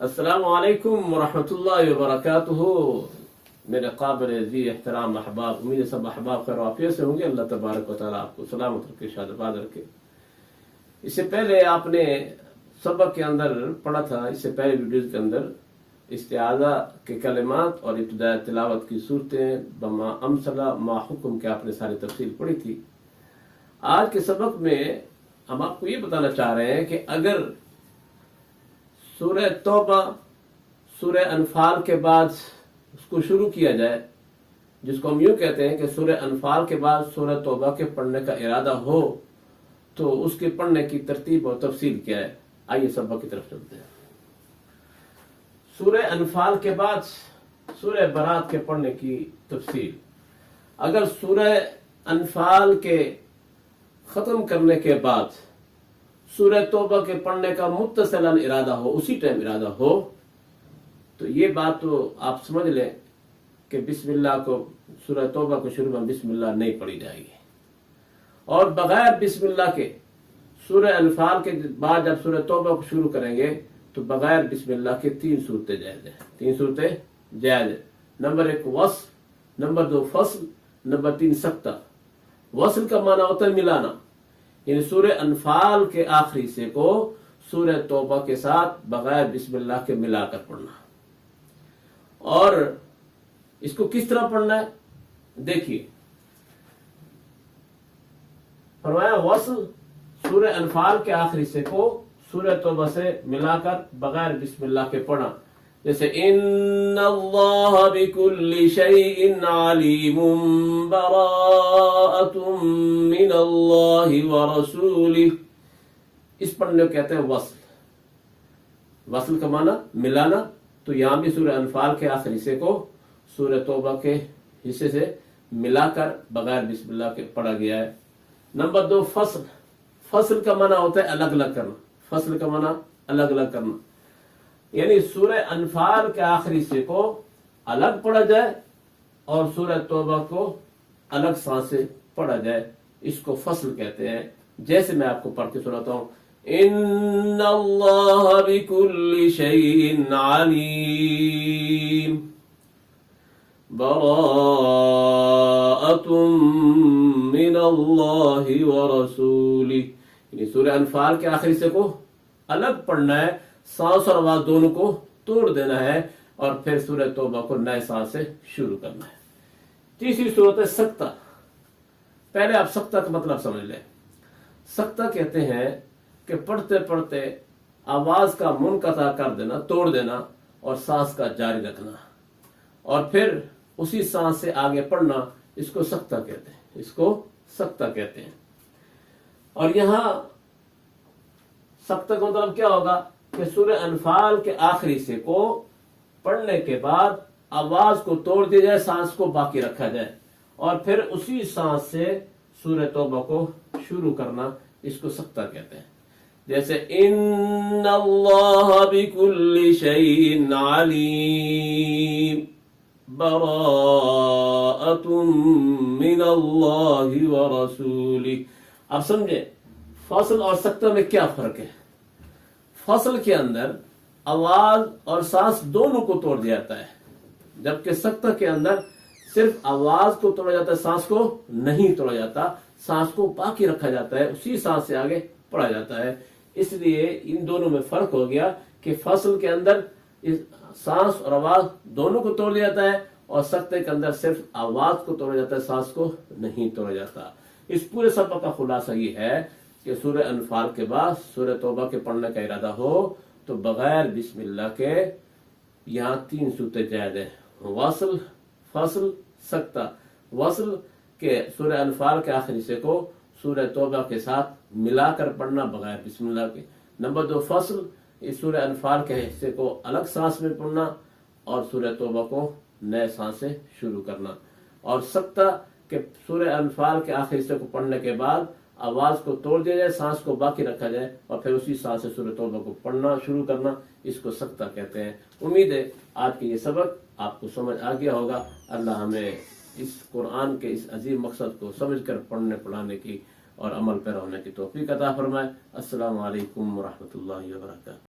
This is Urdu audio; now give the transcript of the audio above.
السلام علیکم ورحمۃ اللہ وبرکاتہ۔ میرے قابل عزیز احترام احباب، امید سب احباب خیر و عافیت سے ہوں گے۔ اللہ تبارک و تعالیٰ آپ کو سلامت رکھے، شاد آباد رکھے۔ اس سے پہلے آپ نے سبق کے اندر پڑھا تھا، اس سے پہلے ویڈیوز کے اندر استعاذہ کے کلمات اور ابتداء تلاوت کی صورتیں بما امثلہ ما حکم کے آپ نے ساری تفصیل پڑھی تھی۔ آج کے سبق میں ہم آپ کو یہ بتانا چاہ رہے ہیں کہ اگر سورہ توبہ سورہ انفال کے بعد اس کو شروع کیا جائے، جس کو ہم یوں کہتے ہیں کہ سورہ انفال کے بعد سورہ توبہ کے پڑھنے کا ارادہ ہو تو اس کے پڑھنے کی ترتیب اور تفصیل کیا ہے؟ آئیے سبق کی طرف چلتے ہیں۔ سورہ انفال کے بعد سورہ برات کے پڑھنے کی تفصیل۔ اگر سورہ انفال کے ختم کرنے کے بعد سورہ توبہ کے پڑھنے کا متصلاً ارادہ ہو، اسی ٹائم ارادہ ہو، تو یہ بات تو آپ سمجھ لیں کہ بسم اللہ کو سورہ توبہ کو شروع میں بسم اللہ نہیں پڑھی جائے گی، اور بغیر بسم اللہ کے سورہ انفال کے بعد جب سورہ توبہ کو شروع کریں گے تو بغیر بسم اللہ کے 3 صورتیں جائز ہیں۔ 3 صورتیں جائز ہیں۔ نمبر 1 وصل، نمبر 2 فصل، نمبر 3 سکتہ۔ وصل کا معنی ہوتا ہے ملانا، یعنی سورہ انفال کے آخری حصے کو سورہ توبہ کے ساتھ بغیر بسم اللہ کے ملا کر پڑھنا۔ اور اس کو کس طرح پڑھنا ہے دیکھیے، فرمایا وصل سورہ انفال کے آخری حصے کو سورہ توبہ سے ملا کر بغیر بسم اللہ کے پڑھنا، جیسے ان اللہ بکل شیء علیم براءۃ من اللہ ورسولہ، اس پڑھنے کو کہتے ہیں وصل۔ وصل کا معنی ملانا، تو یہاں بھی سورہ انفال کے آخری حصے کو سورہ توبہ کے حصے سے ملا کر بغیر بسم اللہ کے پڑھا گیا ہے۔ نمبر 2 فصل۔ فصل کا معنی ہوتا ہے الگ الگ کرنا۔ فصل کا معنی الگ الگ کرنا، یعنی سورہ انفال کے آخری حصے کو الگ پڑھا جائے اور سورہ توبہ کو الگ سانس سے پڑھا جائے، اس کو فصل کہتے ہیں۔ جیسے میں آپ کو پڑھ کے سناتا ہوں، ان اللہ بکل شیء علیم براءۃ من اللہ ورسولہ، یعنی سورہ انفال کے آخری حصے کو الگ پڑھنا ہے، سانس اور آواز دونوں کو توڑ دینا ہے، اور پھر سورہ توبہ کو نئے سانس سے شروع کرنا ہے۔ تیسری صورت ہے سکتہ۔ پہلے آپ سکتہ کا مطلب سمجھ لیں۔ سکتہ کہتے ہیں کہ پڑھتے پڑھتے آواز کا منقطع کر دینا، توڑ دینا، اور سانس کا جاری رکھنا، اور پھر اسی سانس سے آگے پڑھنا، اس کو سکتہ کہتے ہیں۔ اس کو سکتہ کہتے ہیں۔ اور یہاں سکتہ کا مطلب کیا ہوگا کہ سورہ انفال کے آخری حصے کو پڑھنے کے بعد آواز کو توڑ دیا جائے، سانس کو باقی رکھا جائے، اور پھر اسی سانس سے سورہ توبہ کو شروع کرنا، اس کو سکتہ کہتے ہیں۔ جیسے ان اللہ بکل شیء علیم براءۃ من اللہ ورسولہ۔ اب سمجھے فصل اور سکتہ میں کیا فرق ہے؟ فصل کے اندر آواز اور سانس دونوں کو توڑ دیا جاتا ہے، جبکہ سکتہ کے اندر صرف آواز کو توڑا جاتا ہے، سانس کو نہیں توڑا جاتا، سانس کو باقی رکھا جاتا ہے، اسی سانس سے آگے پڑھا جاتا ہے۔ اس لیے ان دونوں میں فرق ہو گیا کہ فصل کے اندر سانس اور آواز دونوں کو توڑ دیا جاتا ہے، اور سکتے کے اندر صرف آواز کو توڑا جاتا ہے، سانس کو نہیں توڑا جاتا۔ اس پورے سبق کا خلاصہ یہ ہے کہ سورہ انفال کے بعد سورہ توبہ کے پڑھنے کا ارادہ ہو تو بغیر بسم اللہ کے یہاں 3 صورتیں جائز ہیں: وصل، فصل، سکتہ۔ وصل کے سورہ انفال کے آخری حصے کو سورہ توبہ کے ساتھ ملا کر پڑھنا بغیر بسم اللہ کے۔ نمبر 2 فصل، اس سورہ انفال کے حصے کو الگ سانس میں پڑھنا اور سورہ توبہ کو نئے سانس سے شروع کرنا۔ اور سکتہ کہ سورہ انفال کے آخری حصے کو پڑھنے کے بعد آواز کو توڑ دیا جائے، سانس کو باقی رکھا جائے، اور پھر اسی سانس سے سورہ توبہ کو پڑھنا شروع کرنا، اس کو سکتہ کہتے ہیں۔ امید ہے آج کے یہ سبق آپ کو سمجھ آ گیا ہوگا۔ اللہ ہمیں اس قرآن کے اس عظیم مقصد کو سمجھ کر پڑھنے پڑھانے کی اور عمل پیرا ہونے کی توفیق عطا فرمائے۔ السلام علیکم ورحمۃ اللہ وبرکاتہ۔